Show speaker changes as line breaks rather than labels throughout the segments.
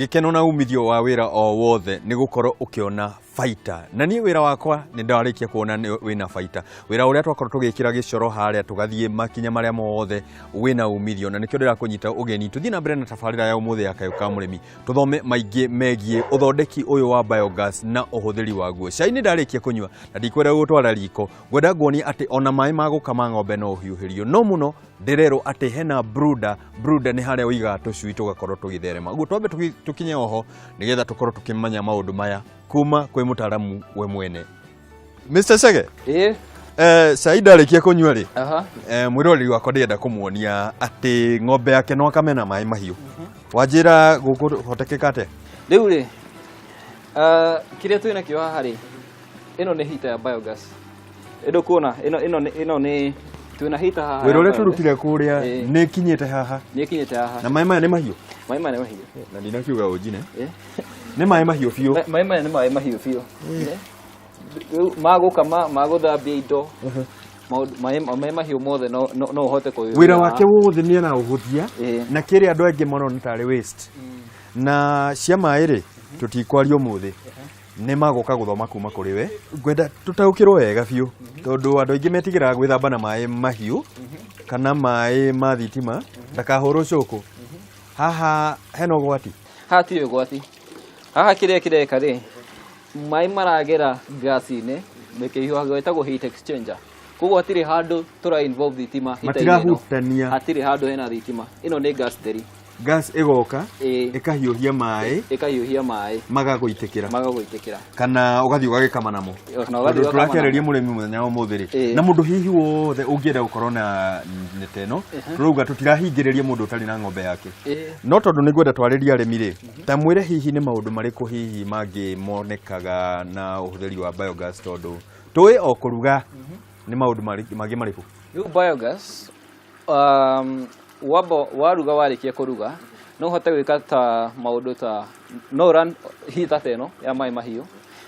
gikeno na umithio wa wira o wothe ni gukorwo ukiona faita na ni wira wakwa ni ndarikia kuona wina faita wira uria twakorwo tugikira gicoro haria tugathie makinya maria mothe wina umithio na nikio ndira kunyita ugeni tuthie na mbere na tafarira ya umuthi ya Kayu KaMurimi tuthome maingi megie uthondeki uyu wa biogas na uhuthiri waguo cai ni ndarikia kunywa na ndikwenda gutwara riko gwenda nguoni ati ona mai magukama ng'ombe no hiuhirio no muno ndirero ati hena brooder ni haria uiga tucui tugakorwo tugitherema guo twambe tukinye oho nigetha tukorwo tukimanya maundu maya kuma kwe mutaramu we mwene Mr. Sege Saida alikia kunywa ri mwirori wakwa ndienda kumuonia ati ng'ombe yake no akamena mai mahiu wajira guku hotekeka ate
riu ri kiria twina kio haha ri ino ni hita ya biogas endo kuona ino ni twina hita haha
wirore turutire kuria ni kinyete haha na mai maya ni mahiu na ndina kiuga ujine ni mai mahiu biu
mai maya ni mai mahiu biu magukama maguthambia indo mai mahiu mothe no hote kuyu
wira wake wothe ni na uhuthia na kiri andu angi mono ni tari waste na cia mai ri tutikwario muthi ni magoka guthoma kuma kuri we gwenda tutaukirwo wega biu tondu andu aingi metigiraga gwithamba na mai mahiu kana mai ma thitima ndakahurwo cuku haha heno gwati
hati gwati haha kiria kireka ri mai maragera gasi-ini mekihiwa gwetagwo heat exchanger koguo hatiri handu tura involve thitima
matirahutania
hatiri handu hena thitima ino ni gas theri
gas igoka ikahiuhia mai magaguitikira kana ugathi ugagikama namo turakereria murimi muthenya umuthiri na mundu hihi wothe ungienda gukorwo na neteno turuga tutirahingiriria mundu utari na ng'ombe yake no tondu nigwenda twariria arimi ri ta mwire hihi ni maundu mariku hihi mangi monekaga na uhuthiri wa biogas tondu tui o kuruga ni maundu mangi mariku
biogas waruga warikia kuruga no hote gwika ta maundu ta no run hita teno ya mai mahiu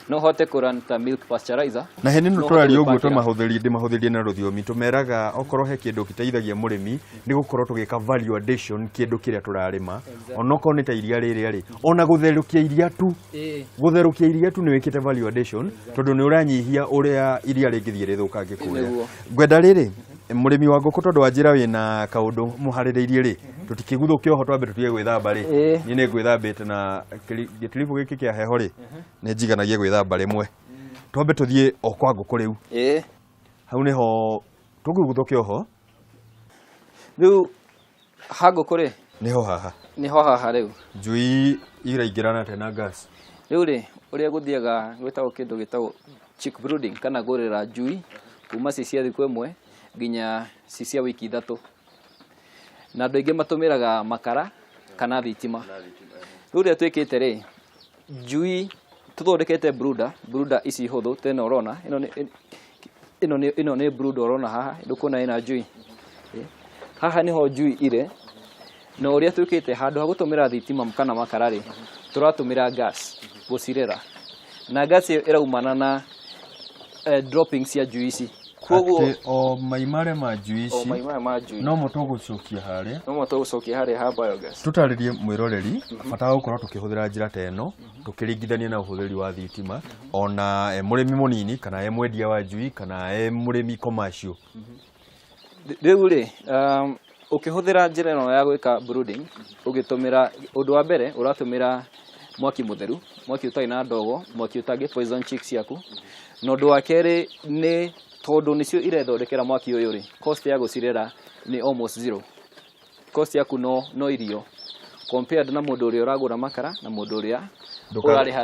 no hote kuran ta milk pasteurizer
na hene no turari uguo mahuthirie na ruthiomi tumeraga okorwo he kindu giteithagia murimi ni gukorwo tugika value addition kindu kiria turarima onoko ni ta iria riri ari ona gutherukia iria tu ni wikite value addition tondu ni uranyihia uria iria ringithie rithukange kuria gwenda riri murimi wa nguku tondu wanjira wina kaundu muhaririirie ri tutikiguthukia ho twambe tutige gwithamba ri ni ne gwithambite na gitirifu giki kia heho ri ne njiganagie gwithamba rimwe twambe tuthie o kwa nguku riu hau niho tuguguthukia ho
riu ha nguku ri
niho haha
riu
njui iraingirana tena gas
riu ri uria guthiaga gwetagwo kindu gitagwo chick brooding kana gurira njui kuma cia thiku imwe ginya cia wiki 3 na andu aingi matumiraga makara kana thitima ruria twikite ri njui tuthondekete brooder ici huthu tena urona ino ni brooder urona haha ndukuna ina njui haha niho njui ire na uria twikite handu ha gutumira thitima kana makara ri turatumira gas gucirera na gas iraumana na droppings ya njui ici
koguo o maimare ma njui ici no mutugucokia haria
ha biogas
tutaririe mwiroreri bata gukorwo tukihuthira njira ta eno tukiringithania na uhuthiri wa thitima ona murimi munini kana mwendia wa njui kana murimi commercial
riu ri ukihuthira njira eno ya gwika brooding ugitumira undu wa mbere uratumira mwaki mutheru mwaki utai na ndogo mwaki utangi poison chicks yaku no undu wa keri ni tondu nicio irethondekera mwaki uyu ri cost ya gucirera ni almost zero cost yaku no irio compared na mundu uria uragura makara na mundu uria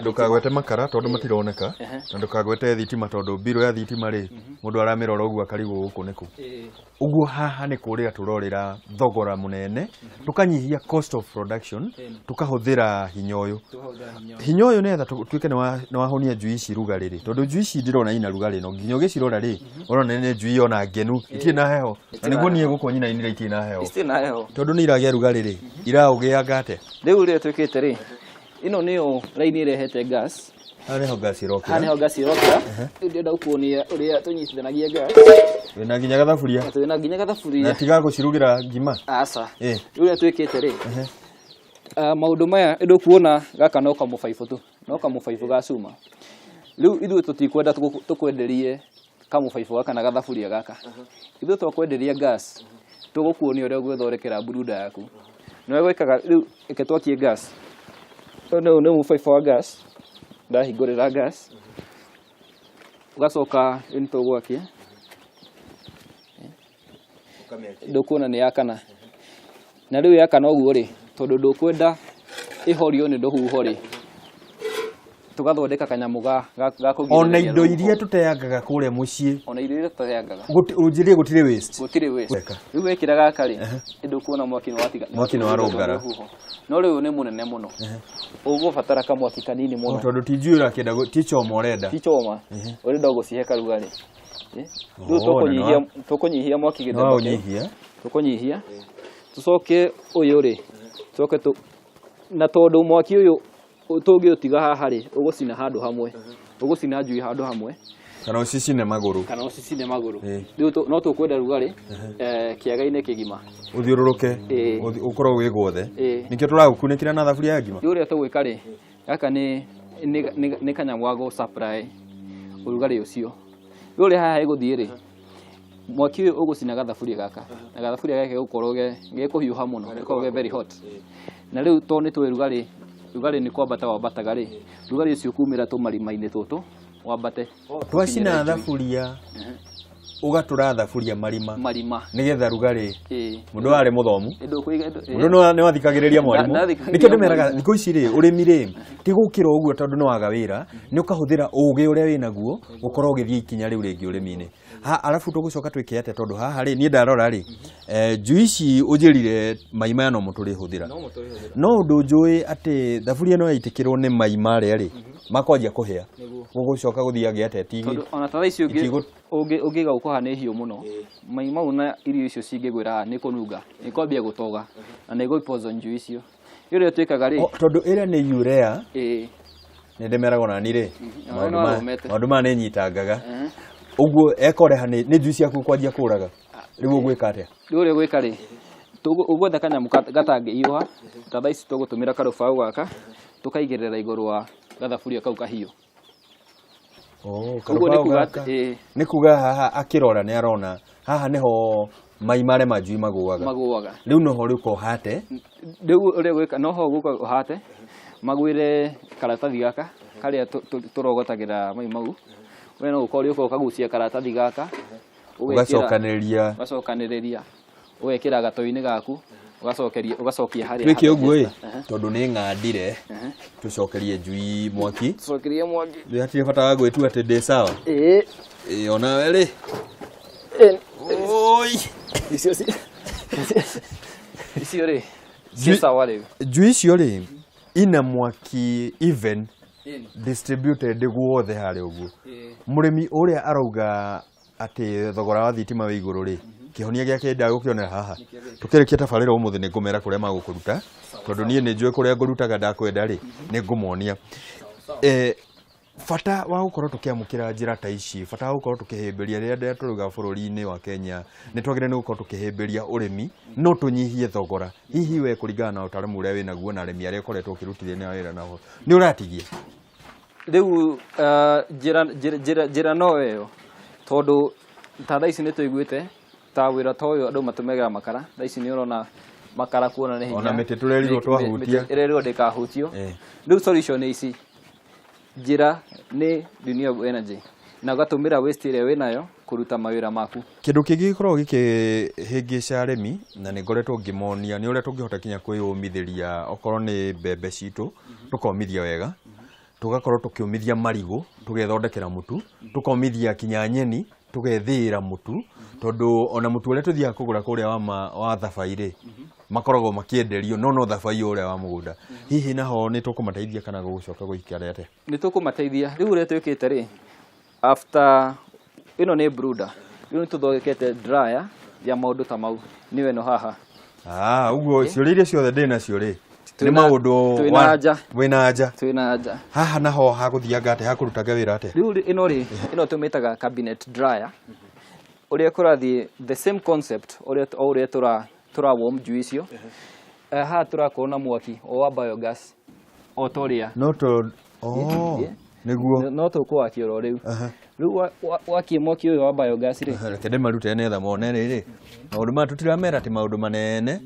ndukagwete makara tondu matironeka na ndukagwete thitima tondu biro ya thitima ri mundu aramirora uguo akarigwo guku niku uguo haha ni kuria turorira thogora munene tukanyihia cost of production tukahuthira hinya uyu netha twike ni wahonia njui ici rugarĩ ri tondu njui ici ndirona ina rugarĩ no nginya gicirora ri urona ni njui ona ngenu itie na heho na niguo nie guku nyina inira itie na heho tondu ni iragia rugarĩ ri iraugia ngate
riu ri twikite ri ino niyo raini irehete gas
Hane gas irokira.
Ndenda kuonia uria tunyitithanagia gas.
Wena nginya gathaburia.
Twina nginya gathaburia.
Na tiga gucirugira ngima.
Aca. Uria twikite ri. maundu maya ndu kuona gaka no kamũbaibũ tu no kamũbaibũ ga cuma riu ithuĩ tũtikwenda tũkwenderie kamũbaibũ gaka na gathaburia gaka ithuĩ twakwenderia gas tũgũkuonia ũrĩa ũgwĩthondekera burunda yaku no gwĩkaga riu reke twakie gas no nĩ mũbaibũ wa gas ndahingũrĩra gas ugacoka nĩtũgwakia ndũkuona nĩ yakana na rĩu yakana ũguo rĩ tondũ ndũkwenda ĩhorio nĩ ndũhuho rĩ tugathondeka kanyamũ ga kũgirĩrĩria
ona indo iria tũteangaga kũrĩa mũciĩ
ona indo iria tũteangaga
ũnjĩrie gũtirĩ waste
rĩu wekĩra gaka rĩ ndũkuona mwaki
nĩ warũngara
no rĩu nĩ mũnene mũno ũgũbatara kamwaki kanini mũno
tondũ tinjuĩra kĩenda tichoma ũrenda
tichoma ũrenda gũcihe karugarĩ rĩu tũkũnyihia mwaki gĩthemba tũkũnyihia tucoke ũyũ rĩ tucoke na tondũ mwaki ũyũ tũngĩũtiga haha rĩ ũgũcina handũ hamwe ũgũcina njui handũ hamwe
kana ũcicine magũrũ
rĩu no tũkwenda rugarĩ kĩaga-inĩ kĩgima
ũthiũrũrũke ũkorwo wĩ guothe nĩkĩo tũragũkunĩkĩra na thaburia ya ngima
ũrĩa tũgwĩka rĩ gaka nĩ kanyamũ ga gũ supply ũrugarĩ ũcio rĩu ũrĩa haha ĩgũthiĩ rĩ mwaki ũyũ ũgũcina gathaburia gaka na gathaburia gake gũkorwo gekũhiũha mũno gũkorwo ge very hot na rĩu to nĩ twĩ rugarĩ nĩ kwambata wambataga rĩ rugarĩ ũcio kumĩra tũmarima-inĩ tũtũ wambate
twacina thaburia ugatũra thaburia marima nĩgetha rugarĩ mũndũ warĩ mũthomu mũndũ nĩ wathikagĩrĩria mwarimũ nĩkĩo ndĩmeraga thikũ ici rĩ ũrĩmi rĩ ti gũkĩra ũguo tondũ nĩ waga wĩra nĩ ũkahũthĩra ũũgĩ ũrĩa wĩnaguo gũkorwo ũgĩthiĩ ikinya rĩu rĩngĩ ũrĩmi-inĩ arabu tũgũcoka twĩke atĩa tondũ haha rĩ niĩ ndarora rĩ njui ici ũnjĩrire mai maya no mũtũrĩhũthĩra no ũndũ njũĩ atĩ thaburia no yaitĩkĩrwo nĩ mai marĩa rĩ makwambia kũhĩa gũgũcoka gũthiage atĩa tigi
ona ta ici ũngĩga ũkoha nĩ hiũ mũno mai mau na irio icio cingĩgwĩra nĩ kũnunga nĩ kwambia gũtoga na nĩ gũpoison njui icio rĩrĩa twĩkaga rĩ
tondũ ĩrĩa nĩ urea nĩ ndĩmeragwo nani rĩ maũndũ maya nĩ nyitangaga ũguo ekoreha nĩ njui ciaku kwanjia kũraga rĩu ũgwĩka atĩa
rĩu ũrĩa gwĩka rĩ ũgwetha kanyamũ gatangĩhiũha ta thaa ici tũgũtũmĩra karũbaũ gaka tũkaigĩrĩra igũrũ wa gathaburia kau kahiũ
nĩ kuga haha akĩrora nĩ arona haha nĩho mai marĩa ma njui magũaga rĩu noho rĩũka
rĩu ũrĩa gwĩka noho ũgũka ũhate magwĩre karatathi gaka karĩa tũrogotagĩra mai mau we no ũkorwo ũka ũkagucia karatathi gaka ũgacokanĩrĩria ũgekĩra gato-inĩ gaku ugacokia harĩa
twĩke ũguo ĩ tondũ nĩ ng'andire tũcokerie njui mwaki rĩ hatirĩ bata wa gwĩtua atĩ ndĩ sawa onawe rĩ
icio rĩ ci sawa rĩu
njui icio rĩ ina mwaki even distributed guothe harĩa ũguo mũrĩmi ũrĩa arauga atĩ thogora wa thitima wĩ igũrũ rĩ kĩhonia gĩake ndagũkĩonera haha tũkĩrĩkia tabarĩra ũmũthĩ nĩ ngũmera kũrĩa magũkũruta tondũ niĩ nĩ njũĩ kũrĩa ngũrutaga ndakwenda rĩ nĩ ngũmonia bata wa gũkorwo tũkĩamũkĩra njĩra ta ici bata wa gũkorwo tũkĩhĩmbĩria rĩrĩa tũrauga bũrũri-inĩ wa Kenya nĩ twagĩrĩire nĩ gũkorwo tũkĩhĩmbĩria ũrĩmi no tũnyihie thogora hihi we kũringana na ũtaaramu ũrĩa wĩnaguo na arĩmi arĩa ũkoretwo ũkĩrutithia wĩra nao nĩ ũratigia
rĩu njĩra no ĩyo tondũ ta thaa ici nĩ tũiguĩte ta wĩra ta ũyũ andũ matũmagĩra makara thaa ici nĩ ũrona makara kuona nĩ hinya
ona mĩtĩ tũrerirwo twahutia
ĩrerirwo ndĩkahutio rĩu solution ici njĩra nĩ renewable energy na ũgatũmĩra waste ĩrĩa wĩnayo kũruta mawĩra maku
kĩndũ kĩngĩ gĩkoragwo gĩkĩhĩngĩca arĩmi na nĩ ngoretwo ngĩmonia nĩ ũrĩa tũngĩhota kinya kwĩyũmithĩria okorwo nĩ mbembe citũ tũkomithia wega tugakorwo tukiumithia marigũ tugethondekera mũtu tukomithia kinya nyeni tugethĩra mũtu tondu ona mũtu ũrĩa tuthiaga kũgũra kũrĩa wa thabairĩ makoragwo makĩenderio no thabai ũrĩa wa mũgũnda hihi naho nĩ tũkũmateithia kana gũcoka gũikara atĩa
nĩ tũkũmateithia rĩu ũrĩa twĩkĩte rĩ after ĩno nĩ brooder rĩu nĩ tũthondekete dryer ya maũndũ ta mau nĩwe no haha
ũguo ciũria iria ciothe ndĩnacio rĩ nĩ maũndũ wĩna nja haha naho hagũthianga atĩa hakũrutaga wĩra atĩa
rĩu ĩno rĩ ĩno tũmĩtaga cabinet dryer ũrĩa kũrathiĩ the same concept ũrĩa tũra warm njui icio Haha tũrakorwo na mwaki o wa biogas o toria
no to niguo
no tũkũwakia oro rĩu rĩu wakia mwaki ũyũ wa biogas rĩ
kende marute netha mone rĩrĩ maũndũ ma tũtiramera ti maũndũ manene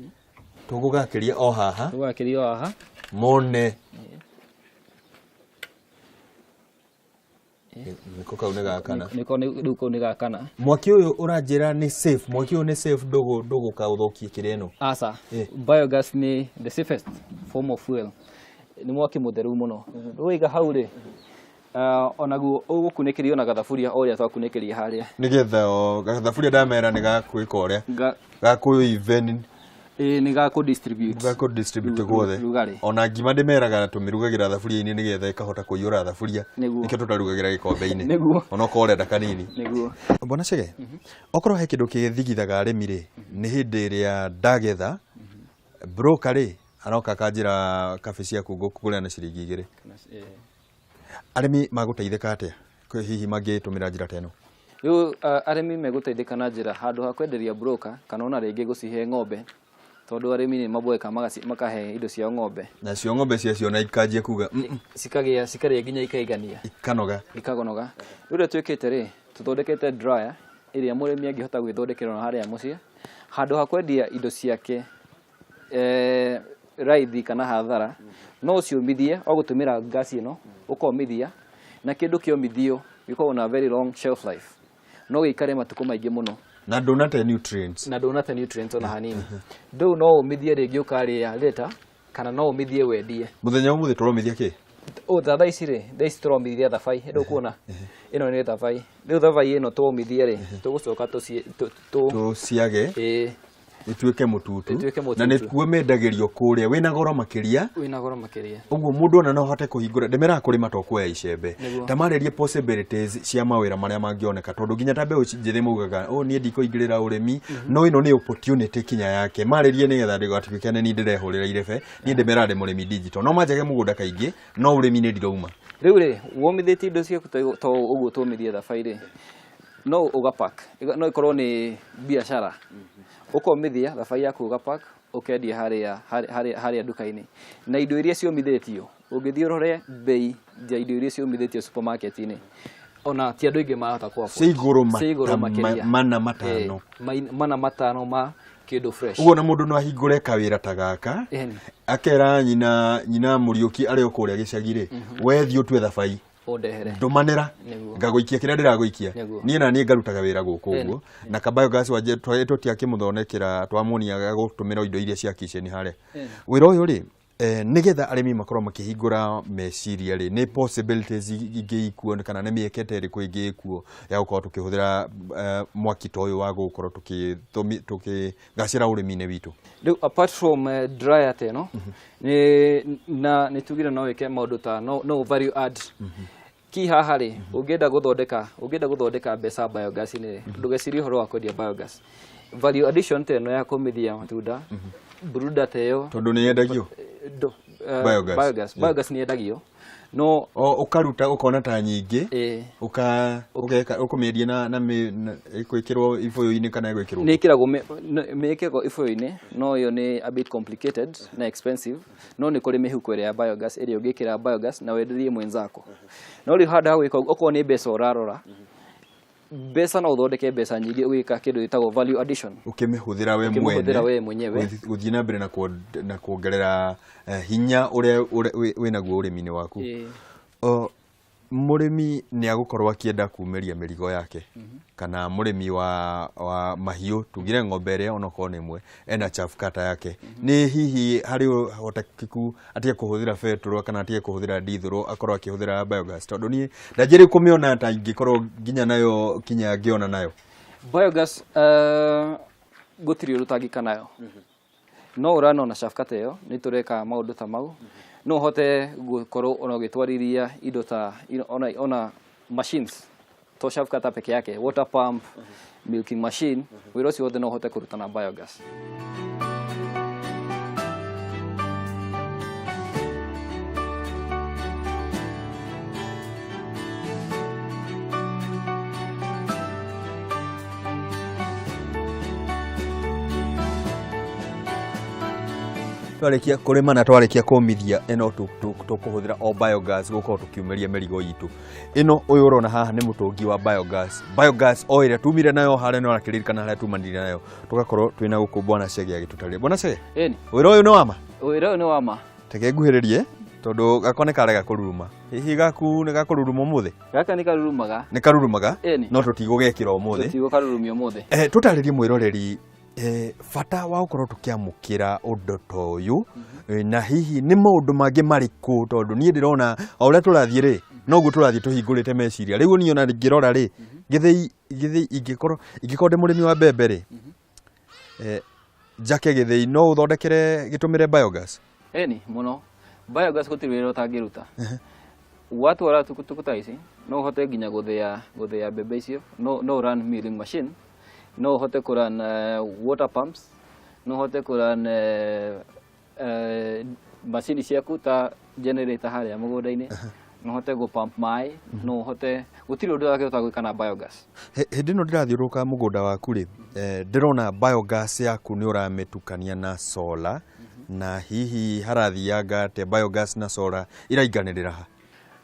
tũgũgakĩria o haha mone niko kau nĩgakana
niko rĩu kau nĩgakana
mwaki ũyũ ũranjĩra nĩ safe mwaki ũyũ nĩ safe ndũgũkaũthũkie kĩrĩa ĩno
aca biogas nĩ the safest form of fuel nĩ mwaki mũtheru mũno wĩiga hau rĩ onaguo ũgũkunĩkĩrio na gathaburia o ũrĩa twakunĩkĩria harĩa
nĩgetha gathaburia ndamera nĩ gagwĩka ũrĩa gakũiven
nĩ
gakũ-distribute guothe ona ngima ndĩmeraga tũmĩrugagĩra thaburia-inĩ nĩgetha ĩkahota kũiyũra thaburia nĩkĩo tũtarugagĩra gĩkombe-inĩ onokorwo ũrenda kanini mbona Chege okorwo he kĩndũ kĩthigithaga arĩmi rĩ nĩ hĩndĩ ĩrĩa ndagetha broker rĩ aroka akanjĩra kabe ciaku ngũkũgũrĩra na ciringi 2 arĩmi magũteithĩka atĩa hihi mangĩtũmĩra njĩra ta ĩno
rĩu arĩmi megũteithĩka na njĩra handũ ha kwenderia broker kana ona rĩngĩ gũcihe ng'ombe tondũ arĩmi nĩ maboeka makahe indo cia ng'ombe
na cio ng'ombe ciacio na ikanjie kuga
cikarĩa nginya ikaigania ikagonoga rĩu rĩu twĩkĩte rĩ tũthondekete dryer ĩrĩa mũrĩmi angĩhota gwĩthondekera ona harĩa mũciĩ handũ ha kwendia indo ciake raithi kana hathara no ciũmithie o gũtũmĩra gas ĩno ũkomithia na kĩndũ kĩomithio gĩkoragwo na very long shelf life no gĩikare matukũ maingĩ mũno
na ndũnate nutrients
ona hanini ndũu no ũmithie rĩngĩ ũkarĩa later kana no ũmithie wendie
mũthenya ũmũthĩ tũromithia kĩ
thaa ici rĩ thaa ici tũromithia thabai ndũkuona ĩno nĩ thabai rĩu thabai ĩno tũmithie rĩ tũgũcoka
tũciage ituĩke mũtutu na nĩkuo mendagĩrio kũrĩa wĩna goro makĩria ũguo mũndũ ona no ahote kũhingũra ndemera kũrĩma to kuoya icembe tamarĩrie possibilities cia mawĩra marĩa mangĩoneka tondũ nginya ta mbeũ njĩthĩ maugaga niĩ ndikũingĩrĩra ũrĩmi no ĩno nĩ opportunity kinya yake marĩrie nĩgetha ndĩgatuĩke nĩ ndĩrehũrĩra irebe niĩ ndemera ndĩ mũrĩmi digital no manjage mũgũnda kaingĩ no ũrĩmi nĩ ndirauma
rĩu rĩ womithĩtie indo ciaku to ũguo tũmithie thabai rĩ no ũgapack no ikorwo nĩ biacara ũkomithia thabai yaku ũgapack ũkendia harĩa nduka-inĩ na indo iria ciomithĩtio ũngĩthiĩ ũrore bei ya indo iria ciomithĩtio supermarket-inĩ ona ti andũ aingĩ marahota
igũrũ
mana matano ma kĩndũ fresh
ũguo na mũndũ no ahingũre kawĩra ta gaka akera nyina Mũriũki arĩ kũrĩa gĩcagi-rĩ wethi ũtue thabai ndumanĩra ngagũikia kĩrĩa ndĩragũikia niĩ na niĩ ngarutaga wĩra gũkũ ũguo na kabiogas tũtiakĩmũthondekera twamuoniaga gũtũmĩra indo iria cia kitchen harĩa wĩra ũyũ rĩ nĩgetha arĩmi makorwo makĩhingũra meciria rĩ nĩ possibilities ingĩ ikuo kana nĩ mĩeke ĩrĩkũ ĩngĩ ikuo ya gũkorwo tũkĩhũthĩra mwaki ta ũyũ wa gũkorwo tũkĩgacĩra ũrĩmi-inĩ witũ
rĩu apart from dryer ta ĩno nĩ tugire no wĩke maũndũ ta no value add ki haha rĩ ũngĩenda gũthondeka mbeca biogas-inĩ ndũgecirie ũhoro wa kwendia biogas value addition ta ĩno ya kũmithia matunda brooder ta ĩyo
tondũ nĩ yendagio
biogas nĩ yendagio no
ũkaruta ũkona ta nyingĩ ũkũmĩendia na ĩgwĩkĩrwo ibũyũ-inĩ kana ĩgwĩkĩrwo
nĩ ĩkĩragwo ibũyũ-inĩ no ĩyo nĩ a bit complicated na expensive no nĩ kũrĩ mĩhuko ĩrĩa ya biogas ĩrĩa ũngĩkĩra biogas na wenderie mwenzako no rĩu handũ ha gwĩka okorwo nĩ mbeca ũrarora mbeca no ũthondeke mbeca nyingĩ ũgĩka kĩndũ gĩtagwo value addition
ũkĩmĩhũthĩra we mwenyewe gũthiĩ na mbere na kuongerera hinya ũrĩa wĩnaguo ũrĩmi-inĩ waku mũrĩmi nĩ agũkorwo akĩenda kumĩria mĩrigo yake kana mũrĩmi wa mahiũ tugire ng'ombe ĩrĩa onokorwo nĩ ĩmwe ena chaff cutter yake nĩ hihi harĩ ũhotekeku atige kũhũthĩra petrol kana atige kũhũthĩra diesel akorwo akĩhũthĩra biogas tondũ niĩ ndanjĩrĩ kũmĩona ta ingĩkorwo nginya nayo kinya ngĩona nayo
biogas gũtirĩ ũtangĩka nayo no ũranona chaff cutter ĩyo nĩ tũreka maũndũ ta mau no hote gũkorwo ona ũgĩtwarithia indo ta ona machines to chaff cutter peke yake water pump milking machine wĩra ũcio wothe no hote kũruta na biogas
twarikia kurima na twarikia komithia eno tukuhuthira o biogas gukorwo tukiumeria merigo yitu ino uyu urona haha ni mutungi wa biogas o ire tumire nayo hare no rakiririkana hare tumanire nayo tugakorwo twina guku bwana Chege agitutarire bwana Chege
eni
wira uyu ni wama
ni wama
teke nguhiririe tondu gakone karega kururuma hihi gaku ni gakururuma umuthi
gaka ni karurumaga
no tutigugekira umuthi
tutigokarurumia umuthi
tutaririe mwiroreri fata wa gukorwo tukiamukira undu toyu na hihi ni maundu mangi mariku tondu nie ndirona o uria turathie ri no gu turathie tuhingurite meciria riu ni ona ngirora ri githei ingikorwo ndi murimi wa mbembe ri jake githei no uthondekere gitumire biogas
eni muno biogas gutirwira utangiruta watu wala tukutaici no hote nginya guthia mbembe icio no run milling machine no hote kuran water pumps no hote kuran machine ciaku ta generator haria mugunda-ini no hote go pump mai no hote gutiri undu wake utagwikana biogas
hindi no ndirathiuruka mugunda waku ri ndirona biogas yaku ni urametukania na solar na hihi harathianga te biogas na solar irainganirira ha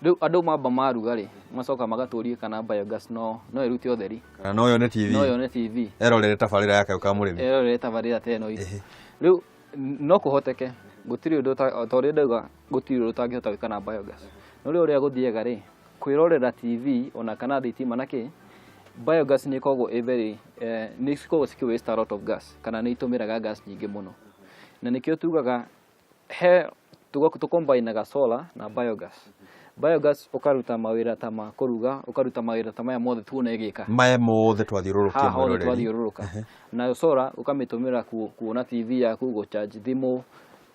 riu andu mamba maruga ri macoka magaturie kana biogas no irute utheri
kana no yone TV erorere tabarira ya Kayu KaMurimi
erorere tabarira teno iri riu no kuhoteke gutiri undu tori ndauga gutiri undu utangihota gwikana biogas no riu uria guthiega ri kwirorera TV ona kana thitima naki biogas ni kogo very ni kogo siki waste a lot of gas kana ni itumiraga gas nyingi muno na nikio tugaga he tukombinaga solar na biogas ukaruta mawira ta ma kuruga ukaruta mawira ta maya mothe tuone igika
maya mothe twathiururuka
na solar ukamitumira kuona TV yaku go charge thimo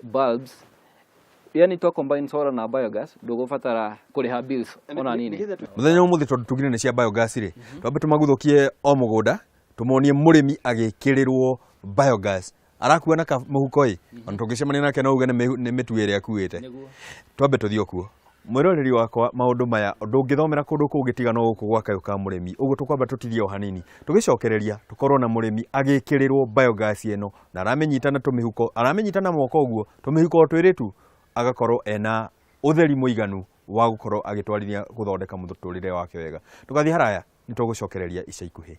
bulbs yani to combine solar na biogas ndugubatara kuriha bills ona nini
muthenya umuthi tondu tugire ni cia biogas ri twambe tumaguthukie o mugunda tumuonie murimi agikirirwo biogas arakuwa na muhuko on tungicemania nake no uge ni mitu iri akuite twambe tuthio kuo mwiroreri wakwa maundu maya ndungithomera kundu kungitiga no guku gwa Kayu KaMurimi uguo tukwamba tutirie o hanini tugicokereria tukorwo na murimi agikirirwo biogas eno na aramenyitana tumihuko aramenyitana moko uguo tumihuko twiritu agakorwo ena utheri muiganu wa gukorwo agitwarithia guthondeka muturire wake wega tugathie haraya nitugucokereria ica ikuhi.